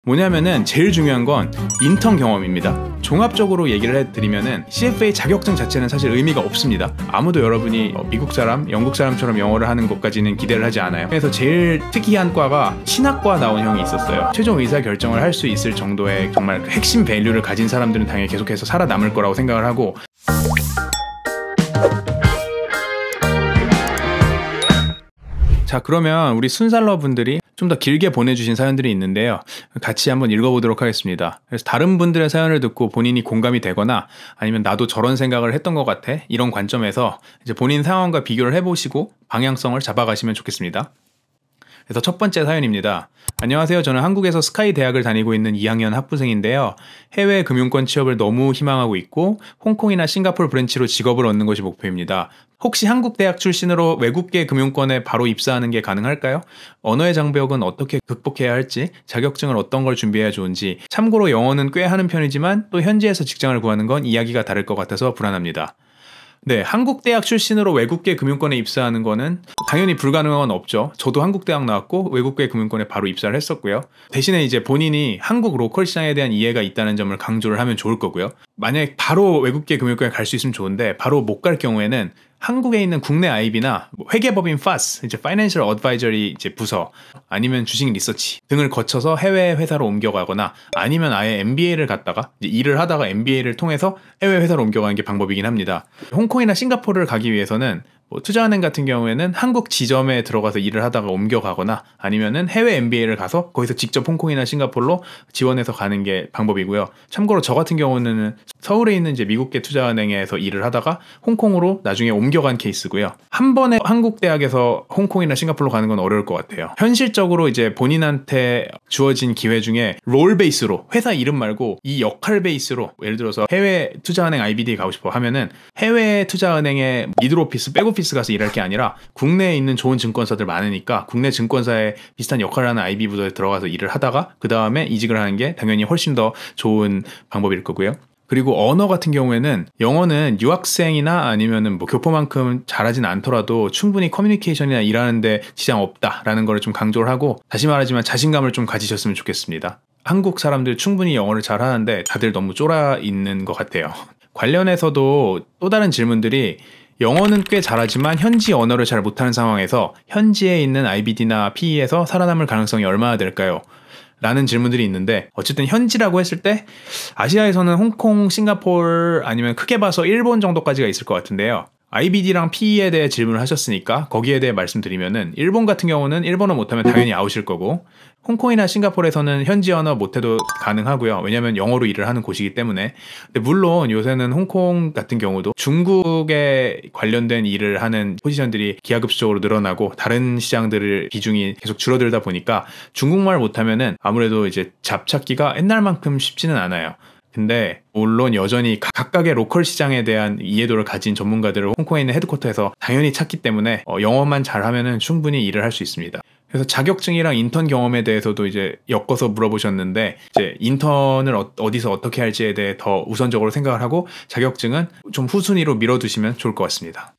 뭐냐면은 제일 중요한 건 인턴 경험입니다. 종합적으로 얘기를 해드리면은 CFA 자격증 자체는 사실 의미가 없습니다. 아무도 여러분이 미국 사람, 영국 사람처럼 영어를 하는 것까지는 기대를 하지 않아요. 그래서 제일 특이한 과가 신학과 나온 형이 있었어요. 최종 의사 결정을 할 수 있을 정도의 정말 핵심 밸류를 가진 사람들은 당연히 계속해서 살아남을 거라고 생각을 하고, 자, 그러면 우리 순살러 분들이 좀 더 길게 보내주신 사연들이 있는데요. 같이 한번 읽어보도록 하겠습니다. 그래서 다른 분들의 사연을 듣고 본인이 공감이 되거나 아니면 나도 저런 생각을 했던 것 같아, 이런 관점에서 이제 본인 상황과 비교를 해보시고 방향성을 잡아가시면 좋겠습니다. 그래서 첫 번째 사연입니다. 안녕하세요. 저는 한국에서 스카이 대학을 다니고 있는 2학년 학부생인데요. 해외 금융권 취업을 너무 희망하고 있고 홍콩이나 싱가포르 브랜치로 직업을 얻는 것이 목표입니다. 혹시 한국 대학 출신으로 외국계 금융권에 바로 입사하는 게 가능할까요? 언어의 장벽은 어떻게 극복해야 할지, 자격증을 어떤 걸 준비해야 좋은지, 참고로 영어는 꽤 하는 편이지만 또 현지에서 직장을 구하는 건 이야기가 다를 것 같아서 불안합니다. 네, 한국 대학 출신으로 외국계 금융권에 입사하는 거는 당연히 불가능한 건 없죠. 저도 한국 대학 나왔고 외국계 금융권에 바로 입사를 했었고요. 대신에 이제 본인이 한국 로컬 시장에 대한 이해가 있다는 점을 강조를 하면 좋을 거고요. 만약에 바로 외국계 금융권에 갈 수 있으면 좋은데 바로 못 갈 경우에는 한국에 있는 국내 IB나 회계법인 FAS, 이제 Financial Advisory 이제 부서, 아니면 주식 리서치 등을 거쳐서 해외 회사로 옮겨가거나 아니면 아예 MBA를 갔다가 이제 일을 하다가 MBA를 통해서 해외 회사로 옮겨가는 게 방법이긴 합니다. 홍콩이나 싱가포르를 가기 위해서는 투자은행 같은 경우에는 한국 지점에 들어가서 일을 하다가 옮겨가거나 아니면은 해외 MBA를 가서 거기서 직접 홍콩이나 싱가포르로 지원해서 가는 게 방법이고요. 참고로 저 같은 경우는 서울에 있는 이제 미국계 투자은행에서 일을 하다가 홍콩으로 나중에 옮겨간 케이스고요. 한 번에 한국 대학에서 홍콩이나 싱가포르로 가는 건 어려울 것 같아요. 현실적으로 이제 본인한테 주어진 기회 중에 롤 베이스로, 회사 이름 말고 이 역할 베이스로, 예를 들어서 해외 투자은행 IBD에 가고 싶어 하면은 해외 투자은행의 미들오피스, 백오피스 가서 일할 게 아니라 국내에 있는 좋은 증권사들 많으니까 국내 증권사에 비슷한 역할을 하는 IB 부서에 들어가서 일을 하다가 그 다음에 이직을 하는 게 당연히 훨씬 더 좋은 방법일 거고요. 그리고 언어 같은 경우에는 영어는 유학생이나 아니면은 뭐 교포만큼 잘하진 않더라도 충분히 커뮤니케이션이나 일하는데 지장 없다라는 거를 좀 강조를 하고, 다시 말하지만 자신감을 좀 가지셨으면 좋겠습니다. 한국 사람들 충분히 영어를 잘하는데 다들 너무 쫄아 있는 것 같아요. 관련해서도 또 다른 질문들이, 영어는 꽤 잘하지만 현지 언어를 잘 못하는 상황에서 현지에 있는 IBD나 PE에서 살아남을 가능성이 얼마나 될까요? 라는 질문들이 있는데, 어쨌든 현지라고 했을 때 아시아에서는 홍콩, 싱가포르 아니면 크게 봐서 일본 정도까지가 있을 것 같은데요. IBD랑 PE에 대해 질문을 하셨으니까 거기에 대해 말씀드리면은, 일본 같은 경우는 일본어 못하면 당연히 아웃일 거고, 홍콩이나 싱가포르에서는 현지 언어 못해도 가능하고요. 왜냐면 영어로 일을 하는 곳이기 때문에. 근데 물론 요새는 홍콩 같은 경우도 중국에 관련된 일을 하는 포지션들이 기하급수적으로 늘어나고 다른 시장들의 비중이 계속 줄어들다 보니까 중국말 못하면은 아무래도 이제 잡찾기가 옛날만큼 쉽지는 않아요. 근데 물론 여전히 각각의 로컬 시장에 대한 이해도를 가진 전문가들을 홍콩에 있는 헤드쿼터에서 당연히 찾기 때문에 영어만 잘하면은 충분히 일을 할 수 있습니다. 그래서 자격증이랑 인턴 경험에 대해서도 이제 엮어서 물어보셨는데, 이제 인턴을 어디서 어떻게 할지에 대해 더 우선적으로 생각을 하고 자격증은 좀 후순위로 밀어두시면 좋을 것 같습니다.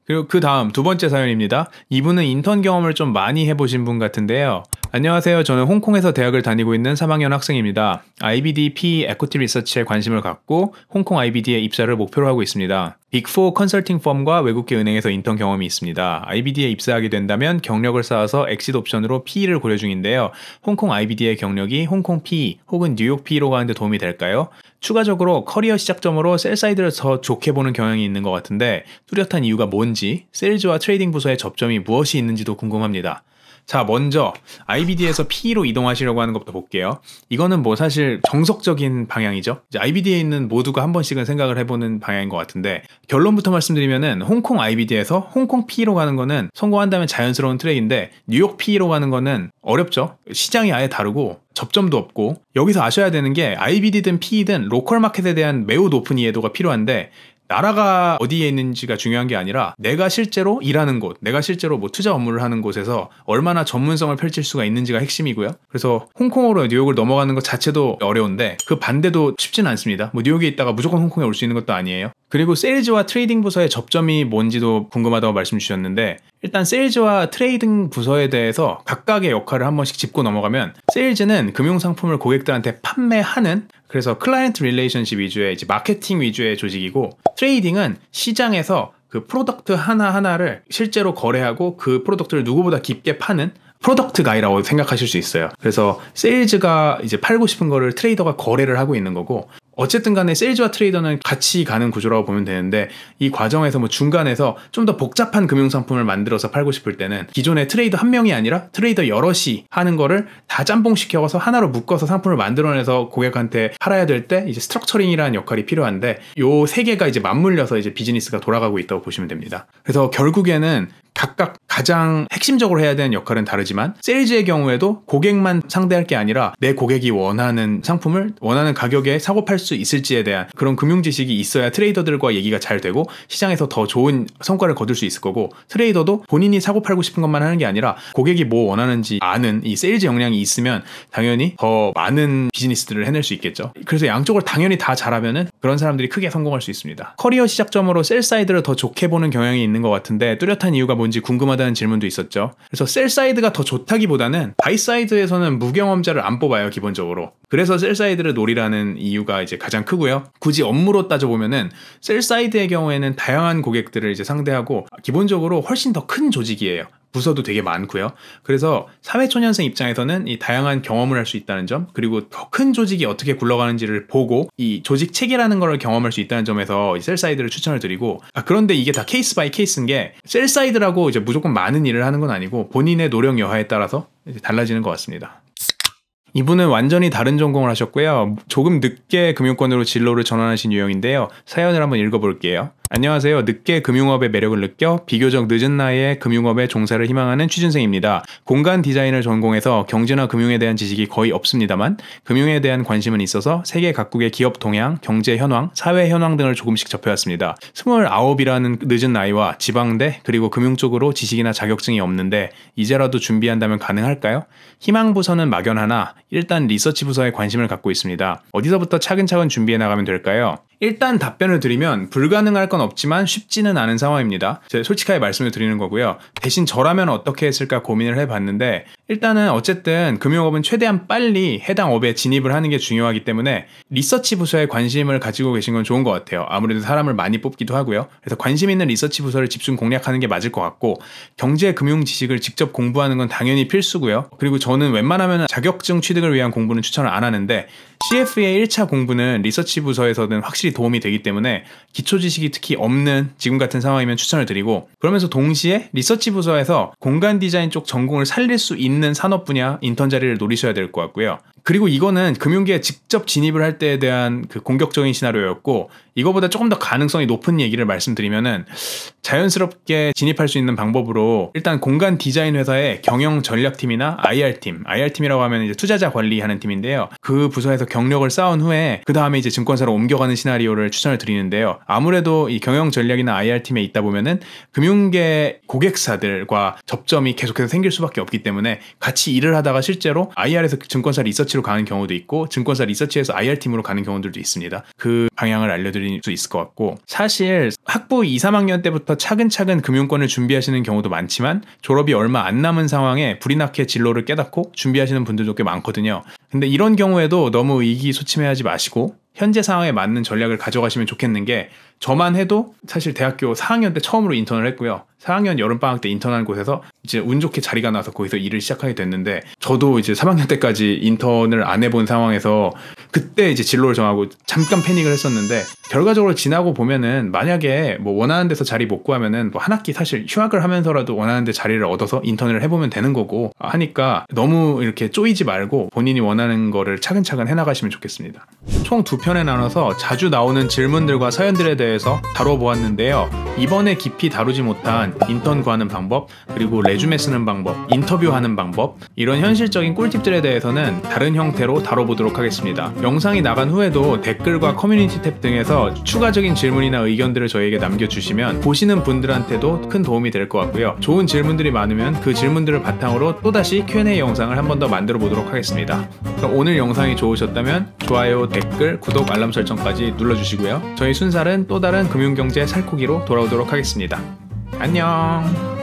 그리고 그 다음 두 번째 사연입니다. 이분은 인턴 경험을 좀 많이 해보신 분 같은데요. 안녕하세요. 저는 홍콩에서 대학을 다니고 있는 3학년 학생입니다. IBD, PE, 에코티 리서치에 관심을 갖고 홍콩 IBD에 입사를 목표로 하고 있습니다. 빅4 컨설팅 펌과 외국계 은행에서 인턴 경험이 있습니다. IBD에 입사하게 된다면 경력을 쌓아서 엑시트 옵션으로 PE를 고려 중인데요. 홍콩 IBD의 경력이 홍콩 PE 혹은 뉴욕 PE로 가는데 도움이 될까요? 추가적으로 커리어 시작점으로 셀사이드를 더 좋게 보는 경향이 있는 것 같은데 뚜렷한 이유가 뭔지, 세일즈와 트레이딩 부서의 접점이 무엇이 있는지도 궁금합니다. 자, 먼저 IBD에서 PE로 이동하시려고 하는 것부터 볼게요. 이거는 뭐 사실 정석적인 방향이죠. 이제 IBD에 있는 모두가 한 번씩은 생각을 해보는 방향인 것 같은데, 결론부터 말씀드리면은 홍콩 IBD에서 홍콩 PE로 가는 거는 성공한다면 자연스러운 트랙인데, 뉴욕 PE로 가는 거는 어렵죠. 시장이 아예 다르고 접점도 없고, 여기서 아셔야 되는 게 IBD든 PE든 로컬 마켓에 대한 매우 높은 이해도가 필요한데, 나라가 어디에 있는지가 중요한 게 아니라 내가 실제로 일하는 곳, 내가 실제로 뭐 투자 업무를 하는 곳에서 얼마나 전문성을 펼칠 수가 있는지가 핵심이고요. 그래서 홍콩으로 뉴욕을 넘어가는 것 자체도 어려운데 그 반대도 쉽지는 않습니다. 뭐 뉴욕에 있다가 무조건 홍콩에 올 수 있는 것도 아니에요. 그리고 세일즈와 트레이딩 부서의 접점이 뭔지도 궁금하다고 말씀 주셨는데, 일단 세일즈와 트레이딩 부서에 대해서 각각의 역할을 한 번씩 짚고 넘어가면, 세일즈는 금융상품을 고객들한테 판매하는, 그래서 클라이언트 릴레이션십 위주의 이제 마케팅 위주의 조직이고, 트레이딩은 시장에서 그 프로덕트 하나하나를 실제로 거래하고 그 프로덕트를 누구보다 깊게 파는 프로덕트 가이라고 생각하실 수 있어요. 그래서 세일즈가 이제 팔고 싶은 거를 트레이더가 거래를 하고 있는 거고, 어쨌든 간에 세일즈와 트레이더는 같이 가는 구조라고 보면 되는데, 이 과정에서 뭐 중간에서 좀 더 복잡한 금융상품을 만들어서 팔고 싶을 때는 기존의 트레이더 한 명이 아니라 트레이더 여럿이 하는 거를 다 짬뽕시켜서 하나로 묶어서 상품을 만들어내서 고객한테 팔아야 될 때 이제 스트럭처링이라는 역할이 필요한데, 요 세 개가 이제 맞물려서 이제 비즈니스가 돌아가고 있다고 보시면 됩니다. 그래서 결국에는 각각 가장 핵심적으로 해야 되는 역할은 다르지만, 세일즈의 경우에도 고객만 상대할 게 아니라 내 고객이 원하는 상품을 원하는 가격에 사고 팔 수 있을지에 대한 그런 금융 지식이 있어야 트레이더들과 얘기가 잘 되고 시장에서 더 좋은 성과를 거둘 수 있을 거고, 트레이더도 본인이 사고 팔고 싶은 것만 하는 게 아니라 고객이 뭐 원하는지 아는 이 세일즈 역량이 있으면 당연히 더 많은 비즈니스들을 해낼 수 있겠죠. 그래서 양쪽을 당연히 다 잘하면은 그런 사람들이 크게 성공할 수 있습니다. 커리어 시작점으로 셀 사이드를 더 좋게 보는 경향이 있는 것 같은데, 뚜렷한 이유가 뭔지 궁금하다는 질문도 있었죠. 그래서 셀 사이드가 더 좋다기보다는 바이 사이드에서는 무경험자를 안 뽑아요, 기본적으로. 그래서 셀 사이드를 노리라는 이유가 이제 가장 크고요. 굳이 업무로 따져보면은 셀 사이드의 경우에는 다양한 고객들을 이제 상대하고 기본적으로 훨씬 더 큰 조직이에요. 부서도 되게 많고요. 그래서 사회초년생 입장에서는 이 다양한 경험을 할 수 있다는 점, 그리고 더 큰 조직이 어떻게 굴러가는지를 보고 이 조직 체계라는 걸 경험할 수 있다는 점에서 이 셀사이드를 추천을 드리고, 그런데 이게 다 케이스 바이 케이스인 게, 셀사이드라고 이제 무조건 많은 일을 하는 건 아니고 본인의 노력 여하에 따라서 이제 달라지는 것 같습니다. 이분은 완전히 다른 전공을 하셨고요. 조금 늦게 금융권으로 진로를 전환하신 유형인데요. 사연을 한번 읽어볼게요. 안녕하세요. 늦게 금융업의 매력을 느껴 비교적 늦은 나이에 금융업에 종사를 희망하는 취준생입니다. 공간 디자인을 전공해서 경제나 금융에 대한 지식이 거의 없습니다만 금융에 대한 관심은 있어서 세계 각국의 기업 동향, 경제 현황, 사회 현황 등을 조금씩 접해왔습니다. 29이라는 늦은 나이와 지방대 그리고 금융 쪽으로 지식이나 자격증이 없는데 이제라도 준비한다면 가능할까요? 희망 부서는 막연하나 일단 리서치 부서에 관심을 갖고 있습니다. 어디서부터 차근차근 준비해 나가면 될까요? 일단 답변을 드리면 불가능할 건 없지만 쉽지는 않은 상황입니다. 제가 솔직하게 말씀을 드리는 거고요. 대신 저라면 어떻게 했을까 고민을 해봤는데, 일단은 어쨌든 금융업은 최대한 빨리 해당 업에 진입을 하는 게 중요하기 때문에 리서치 부서에 관심을 가지고 계신 건 좋은 것 같아요. 아무래도 사람을 많이 뽑기도 하고요. 그래서 관심 있는 리서치 부서를 집중 공략하는 게 맞을 것 같고, 경제 금융 지식을 직접 공부하는 건 당연히 필수고요. 그리고 저는 웬만하면 자격증 취득을 위한 공부는 추천을 안 하는데, CFA 1차 공부는 리서치 부서에서는 확실히 도움이 되기 때문에 기초 지식이 특히 없는 지금 같은 상황이면 추천을 드리고, 그러면서 동시에 리서치 부서에서 공간 디자인 쪽 전공을 살릴 수 있는 산업 분야 인턴 자리를 노리셔야 될 것 같고요. 그리고 이거는 금융계에 직접 진입을 할 때에 대한 그 공격적인 시나리오였고, 이거보다 조금 더 가능성이 높은 얘기를 말씀드리면은 자연스럽게 진입할 수 있는 방법으로 일단 공간 디자인 회사의 경영 전략팀이나 IR팀이라고 하면 이제 투자자 관리하는 팀인데요. 그 부서에서 경력을 쌓은 후에 그 다음에 이제 증권사로 옮겨가는 시나리오를 추천을 드리는데요. 아무래도 이 경영 전략이나 IR팀에 있다 보면은 금융계 고객사들과 접점이 계속해서 생길 수밖에 없기 때문에 같이 일을 하다가 실제로 IR에서 증권사 리서치로 가는 경우도 있고 증권사 리서치에서 IR팀으로 가는 경우들도 있습니다. 그 방향을 알려드릴 수 있을 것 같고, 사실 학부 2, 3학년 때부터 차근차근 금융권을 준비하시는 경우도 많지만 졸업이 얼마 안 남은 상황에 불이 나게 진로를 깨닫고 준비하시는 분들도 꽤 많거든요. 근데 이런 경우에도 너무 의기소침해하지 마시고 현재 상황에 맞는 전략을 가져가시면 좋겠는 게, 저만 해도 사실 대학교 4학년 때 처음으로 인턴을 했고요. 4학년 여름방학 때 인턴한 곳에서 이제 운 좋게 자리가 나서 거기서 일을 시작하게 됐는데, 저도 이제 3학년 때까지 인턴을 안 해본 상황에서 그때 이제 진로를 정하고 잠깐 패닉을 했었는데, 결과적으로 지나고 보면은 만약에 뭐 원하는 데서 자리 못 구하면은 뭐 한 학기 사실 휴학을 하면서라도 원하는 데 자리를 얻어서 인턴을 해보면 되는 거고 하니까 너무 이렇게 쪼이지 말고 본인이 원하는 거를 차근차근 해나가시면 좋겠습니다. 총 2편에 나눠서 자주 나오는 질문들과 사연들에 대해서 다뤄보았는데요. 이번에 깊이 다루지 못한 인턴 구하는 방법, 그리고 레주메 쓰는 방법, 인터뷰하는 방법, 이런 현실적인 꿀팁들에 대해서는 다른 형태로 다뤄보도록 하겠습니다. 영상이 나간 후에도 댓글과 커뮤니티 탭 등에서 추가적인 질문이나 의견들을 저희에게 남겨주시면 보시는 분들한테도 큰 도움이 될 것 같고요. 좋은 질문들이 많으면 그 질문들을 바탕으로 또다시 Q&A 영상을 한 번 더 만들어 보도록 하겠습니다. 그럼 오늘 영상이 좋으셨다면 좋아요, 댓글, 구독, 알람 설정까지 눌러주시고요. 저희 순살은 또 다른 금융경제 살코기로 돌아오도록 하겠습니다. 안녕.